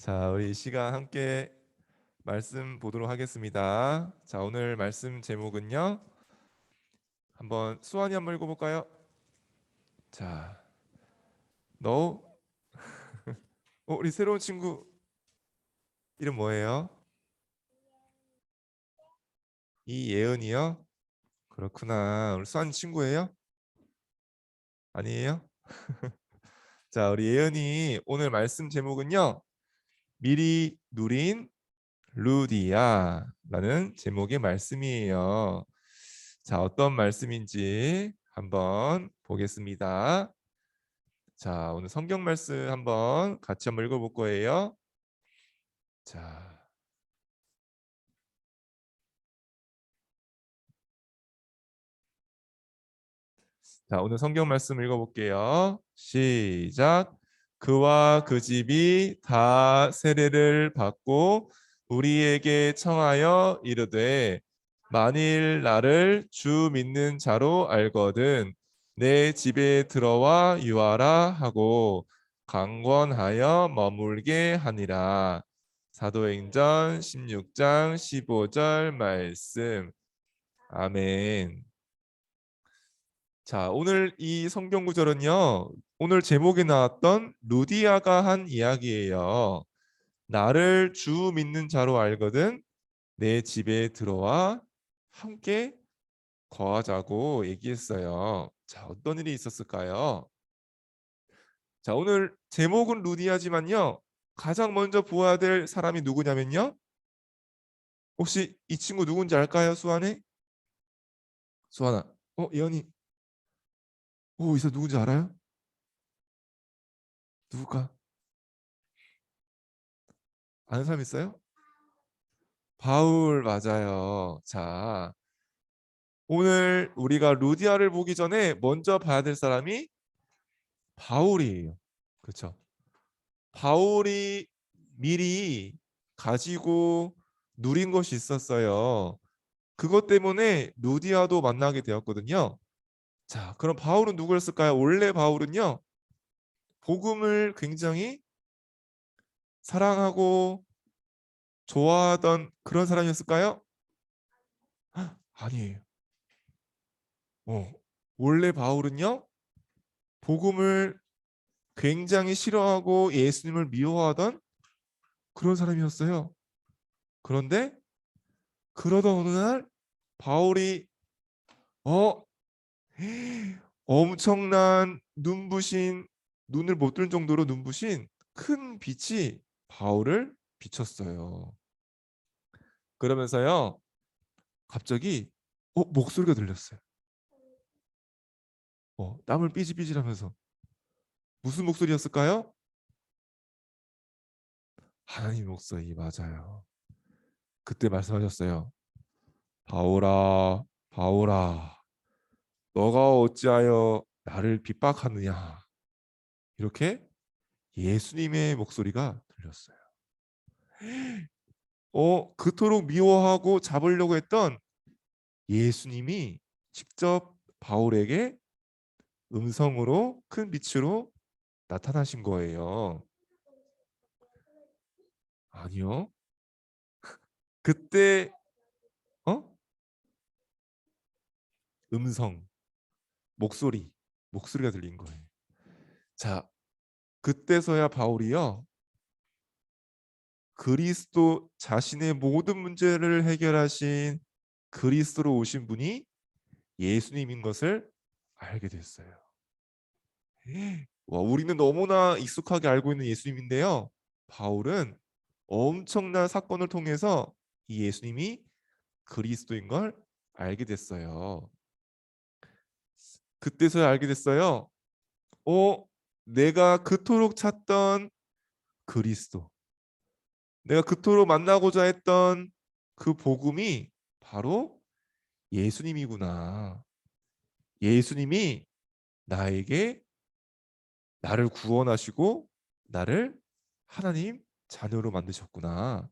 자, 우리 이 시간 함께 말씀 보도록 하겠습니다. 자, 오늘 말씀 제목은요. 한번 수환이 한번 읽어볼까요? 자, 너, 우리 새로운 친구 이름 뭐예요? 이예은이요? 그렇구나. 우리 수환 친구예요? 아니에요? 자, 우리 예은이 오늘 말씀 제목은요. 미리 누린 루디아라는 제목의 말씀이에요. 자, 어떤 말씀인지 한번 보겠습니다. 자, 오늘 성경 말씀 같이 한번 읽어볼 거예요. 자, 오늘 성경 말씀 읽어볼게요. 시작. 그와 그 집이 다 세례를 받고 우리에게 청하여 이르되 만일 나를 주 믿는 자로 알거든 내 집에 들어와 유하라 하고 강권하여 머물게 하니라. 사도행전 16장 15절 말씀. 아멘. 자, 오늘 이 성경 구절은요. 오늘 제목에 나왔던 루디아가 한 이야기예요. 나를 주 믿는 자로 알거든 내 집에 들어와 함께 거하자고 얘기했어요. 자, 어떤 일이 있었을까요? 자, 오늘 제목은 루디아지만요. 가장 먼저 보아야 될 사람이 누구냐면요. 혹시 이 친구 누군지 알까요? 수아네? 수아나. 예언이. 이 사람 누군지 알아요? 누굴까? 아는 사람 있어요? 바울 맞아요. 자, 오늘 우리가 루디아를 보기 전에 먼저 봐야 될 사람이 바울이에요. 그렇죠? 바울이 미리 가지고 누린 것이 있었어요. 그것 때문에 루디아도 만나게 되었거든요. 자, 그럼 바울은 누구였을까요? 원래 바울은요. 복음을 굉장히 사랑하고 좋아하던 그런 사람이었을까요? 아니에요. 어, 원래 바울은요. 복음을 굉장히 싫어하고 예수님을 미워하던 그런 사람이었어요. 그런데 그러던 어느 날 바울이 어 엄청난 눈부신 눈을 못 뜰 정도로 눈부신 큰 빛이 바울을 비췄어요. 그러면서요 갑자기 목소리가 들렸어요. 땀을 삐질삐질하면서 무슨 목소리였을까요? 하나님 목소리 맞아요. 그때 말씀하셨어요. 바울아, 바울아, 너가 어찌하여 나를 핍박하느냐? 이렇게 예수님의 목소리가 들렸어요. 그토록 미워하고 잡으려고 했던 예수님이 직접 바울에게 음성으로 큰 빛으로 나타나신 거예요. 아니요. 그때 어? 음성, 목소리가 들린 거예요. 자, 그때서야 바울이요. 그리스도 자신의 모든 문제를 해결하신 그리스도로 오신 분이 예수님인 것을 알게 됐어요. 와, 우리는 너무나 익숙하게 알고 있는 예수님인데요. 바울은 엄청난 사건을 통해서 이 예수님이 그리스도인 걸 알게 됐어요. 그때서야 알게 됐어요. 내가 그토록 찾던 그리스도, 내가 그토록 만나고자 했던 그 복음이 바로 예수님이구나. 예수님이 나에게 나를 구원하시고 나를 하나님 자녀로 만드셨구나.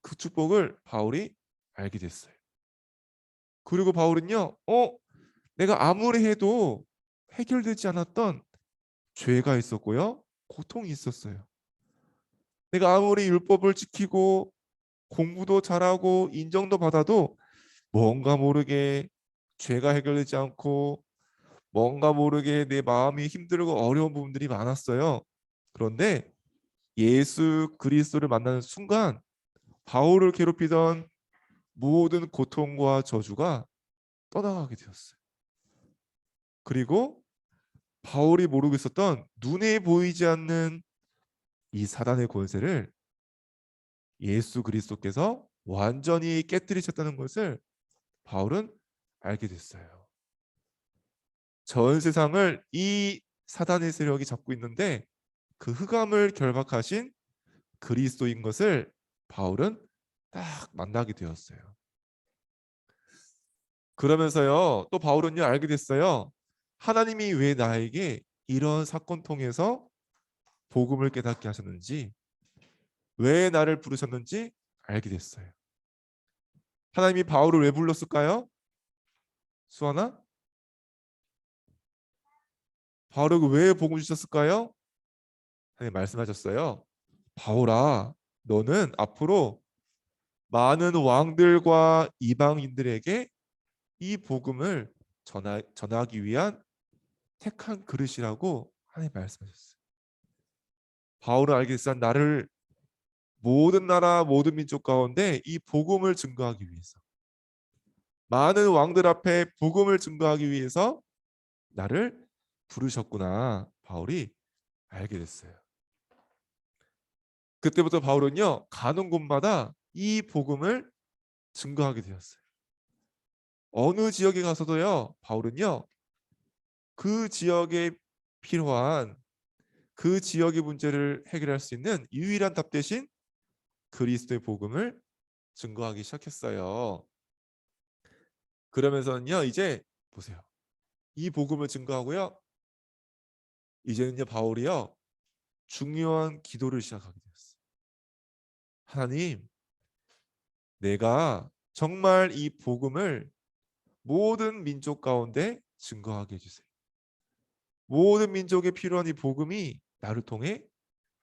그 축복을 바울이 알게 됐어요. 그리고 바울은요, 내가 아무리 해도 해결되지 않았던 죄가 있었고요, 고통이 있었어요. 내가 아무리 율법을 지키고 공부도 잘하고 인정도 받아도 뭔가 모르게 죄가 해결되지 않고 뭔가 모르게 내 마음이 힘들고 어려운 부분들이 많았어요. 그런데 예수 그리스도를 만나는 순간 바울을 괴롭히던 모든 고통과 저주가 떠나가게 되었어요. 그리고 바울이 모르고 있었던 눈에 보이지 않는 이 사단의 권세를 예수 그리스도께서 완전히 깨뜨리셨다는 것을 바울은 알게 됐어요. 전 세상을 이 사단의 세력이 잡고 있는데 그 흑암을 결박하신 그리스도인 것을 바울은 딱 만나게 되었어요. 그러면서요, 또 바울은요 알게 됐어요. 하나님이 왜 나에게 이런 사건 통해서 복음을 깨닫게 하셨는지, 왜 나를 부르셨는지 알게 됐어요. 하나님이 바울을 왜 불렀을까요? 수아나? 바울에게 왜 복음 주셨을까요? 하나님 말씀하셨어요. 바울아, 너는 앞으로 많은 왕들과 이방인들에게 이 복음을 전하기 위한 택한 그릇이라고 하나님 말씀하셨어요. 바울은 알겠어. 나를 모든 나라 모든 민족 가운데 이 복음을 증거하기 위해서, 많은 왕들 앞에 복음을 증거하기 위해서 나를 부르셨구나. 바울이 알게 됐어요. 그때부터 바울은요 가는 곳마다 이 복음을 증거하게 되었어요. 어느 지역에 가서도요 바울은요 그 지역에 필요한 그 지역의 문제를 해결할 수 있는 유일한 답 대신 그리스도의 복음을 증거하기 시작했어요. 그러면서는요 이제 보세요. 이 복음을 증거하고요. 이제는요 바울이요 중요한 기도를 시작하게 되었어요. 하나님, 내가 정말 이 복음을 모든 민족 가운데 증거하게 해주세요. 모든 민족에 필요한 이 복음이 나를 통해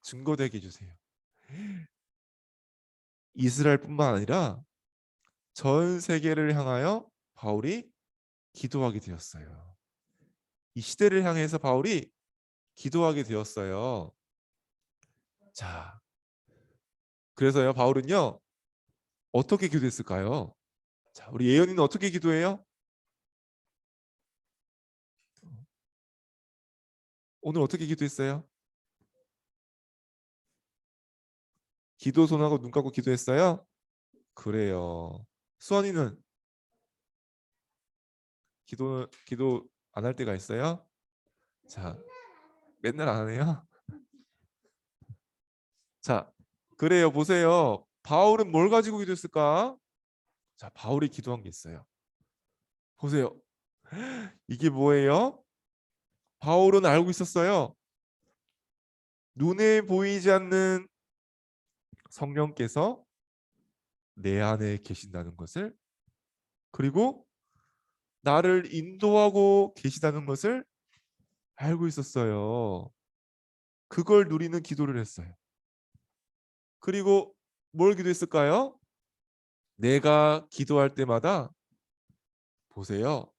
증거되게 해주세요. 이스라엘뿐만 아니라 전 세계를 향하여 바울이 기도하게 되었어요. 이 시대를 향해서 바울이 기도하게 되었어요. 자, 그래서요 바울은요 어떻게 기도했을까요? 자, 우리 예언이는 어떻게 기도해요? 오늘 어떻게 기도했어요? 기도 손하고 눈 감고 기도했어요? 그래요. 수원이는 기도 안 할 때가 있어요? 자, 맨날 안 해요? 자, 그래요. 보세요. 바울은 뭘 가지고 기도했을까? 자, 바울이 기도한 게 있어요. 보세요. 이게 뭐예요? 바울은 알고 있었어요. 눈에 보이지 않는 성령께서 내 안에 계신다는 것을, 그리고 나를 인도하고 계시다는 것을 알고 있었어요. 그걸 누리는 기도를 했어요. 그리고 뭘 기도했을까요? 내가 기도할 때마다 보세요.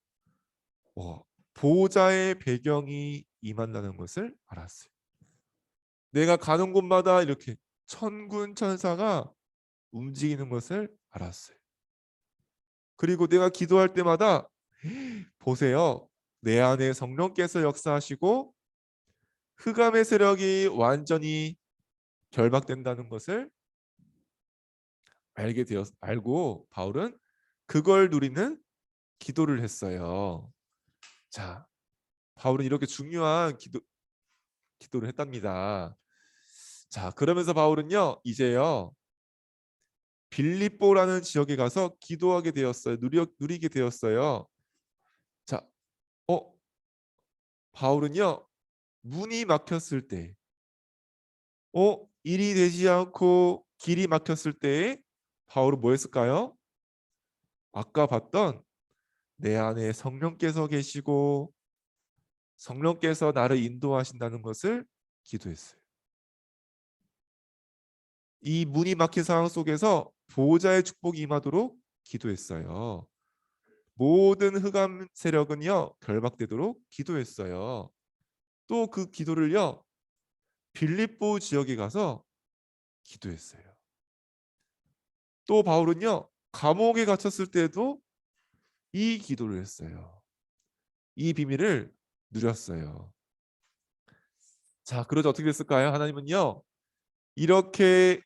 보호자의 배경이 임한다는 것을 알았어요. 내가 가는 곳마다 이렇게 천군 천사가 움직이는 것을 알았어요. 그리고 내가 기도할 때마다 보세요. 내 안에 성령께서 역사하시고 흑암의 세력이 완전히 결박된다는 것을 알고 바울은 그걸 누리는 기도를 했어요. 자, 바울은 이렇게 중요한 기도를 했답니다. 자, 그러면서 바울은요, 이제요, 빌립보라는 지역에 가서 기도하게 되었어요. 누리게 되었어요. 자, 어, 바울은요, 문이 막혔을 때, 일이 되지 않고 길이 막혔을 때, 바울은 뭐 했을까요? 아까 봤던 내 안에 성령께서 계시고 성령께서 나를 인도하신다는 것을 기도했어요. 이 문이 막힌 상황 속에서 보호자의 축복이 임하도록 기도했어요. 모든 흑암 세력은요 결박되도록 기도했어요. 또 그 기도를요 빌립보 지역에 가서 기도했어요. 또 바울은요 감옥에 갇혔을 때도 이 기도를 했어요. 이 비밀을 누렸어요. 자, 그러자 어떻게 됐을까요? 하나님은요 이렇게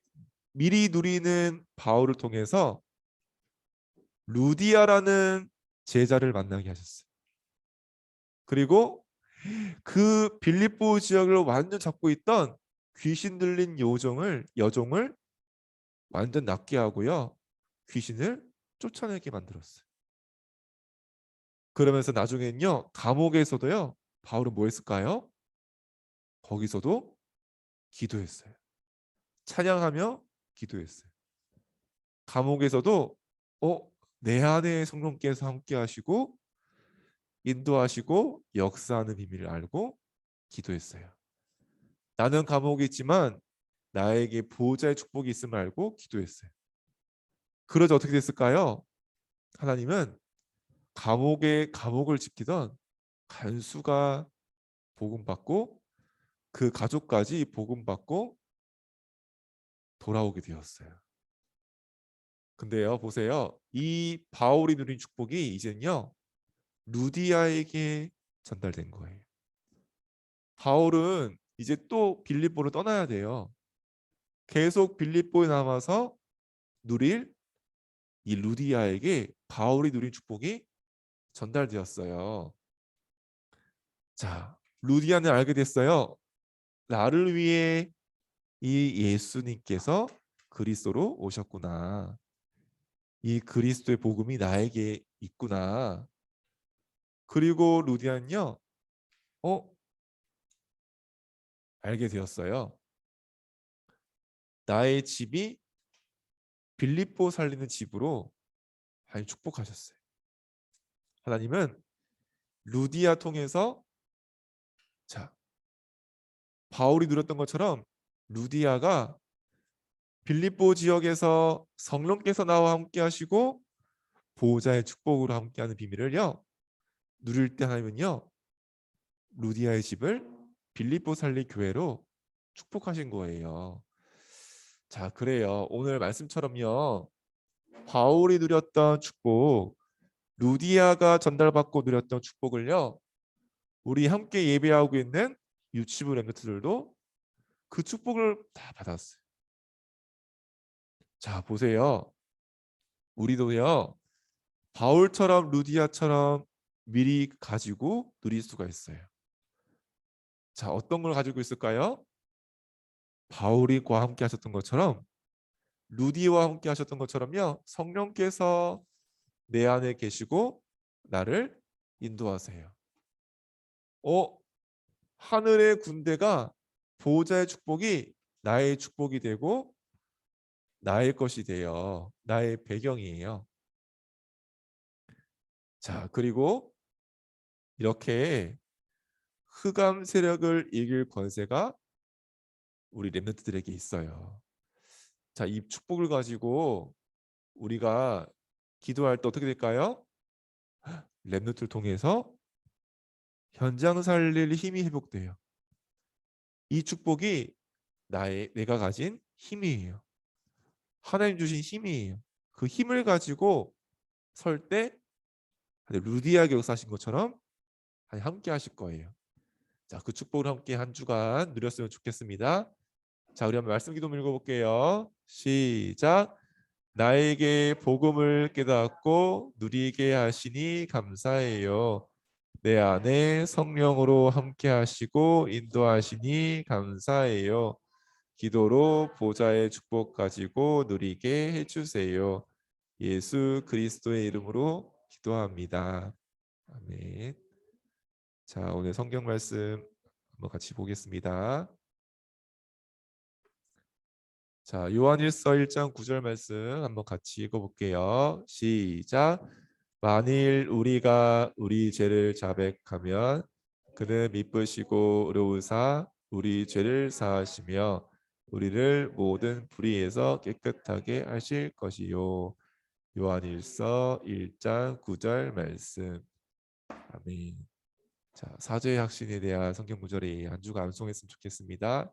미리 누리는 바울을 통해서 루디아라는 제자를 만나게 하셨어요. 그리고 그 빌립보 지역을 완전 잡고 있던 귀신 들린 여종을 완전 낫게 하고요. 귀신을 쫓아내게 만들었어요. 그러면서 나중에는요. 감옥에서도요. 바울은 뭐 했을까요? 거기서도 기도했어요. 찬양하며 기도했어요. 감옥에서도 내 안에 성령께서 함께 하시고 인도하시고 역사하는 비밀을 알고 기도했어요. 나는 감옥에 있지만 나에게 보호자의 축복이 있음을 알고 기도했어요. 그러자 어떻게 됐을까요? 하나님은 감옥을 지키던 간수가 복음받고 그 가족까지 복음받고 돌아오게 되었어요. 근데요, 보세요. 이 바울이 누린 축복이 이제는요, 루디아에게 전달된 거예요. 바울은 이제 또 빌립보를 떠나야 돼요. 계속 빌립보에 남아서 누릴 이 루디아에게 바울이 누린 축복이 전달되었어요. 자, 루디아는 알게 됐어요. 나를 위해 이 예수님께서 그리스도로 오셨구나. 이 그리스도의 복음이 나에게 있구나. 그리고 루디아는요, 어, 알게 되었어요. 나의 집이 빌립보 살리는 집으로 하나님 축복하셨어요. 하나님은 루디아 통해서 자, 바울이 누렸던 것처럼 루디아가 빌립보 지역에서 성령께서 나와 함께 하시고 보호자의 축복으로 함께하는 비밀을요 누릴 때 하나님은요 루디아의 집을 빌립보 살리 교회로 축복하신 거예요. 자, 그래요. 오늘 말씀처럼요 바울이 누렸던 축복, 루디아가 전달받고 누렸던 축복을요 우리 함께 예배하고 있는 유치부 렘넌트들도 그 축복을 다 받았어요. 자, 보세요. 우리도요 바울처럼 루디아처럼 미리 가지고 누릴 수가 있어요. 자, 어떤 걸 가지고 있을까요? 바울이와 함께 하셨던 것처럼 루디와 함께 하셨던 것처럼요. 성령께서 내 안에 계시고 나를 인도하세요. 하늘의 군대가 보호자의 축복이 나의 축복이 되고 나의 것이 되어 나의 배경이에요. 자, 그리고 이렇게 흑암 세력을 이길 권세가 우리 렘넌트들에게 있어요. 자, 이 축복을 가지고 우리가 기도할 때 어떻게 될까요? 렘넌트를 통해서 현장 살릴 힘이 회복돼요. 이 축복이 내가 가진 힘이에요. 하나님 주신 힘이에요. 그 힘을 가지고 설 때 루디아가 역사하신 것처럼 함께 하실 거예요. 자, 그 축복을 함께 한 주간 누렸으면 좋겠습니다. 자, 우리 한번 말씀 기도 읽어볼게요. 시작. 나에게 복음을 깨닫고 누리게 하시니 감사해요. 내 안에 성령으로 함께 하시고 인도하시니 감사해요. 기도로 보좌의 축복 가지고 누리게 해주세요. 예수 그리스도의 이름으로 기도합니다. 아멘. 자, 오늘 성경 말씀 한번 같이 보겠습니다. 자, 요한일서 1장 9절 말씀 한번 같이 읽어볼게요. 시작. 만일 우리가 우리 죄를 자백하면 그는 미쁘시고 의로우사 우리 죄를 사하시며 우리를 모든 불의에서 깨끗하게 하실 것이요. 요한일서 1장 9절 말씀. 아멘. 자, 사죄의 확신에 대한 성경 구절이 한 주가 암송했으면 좋겠습니다.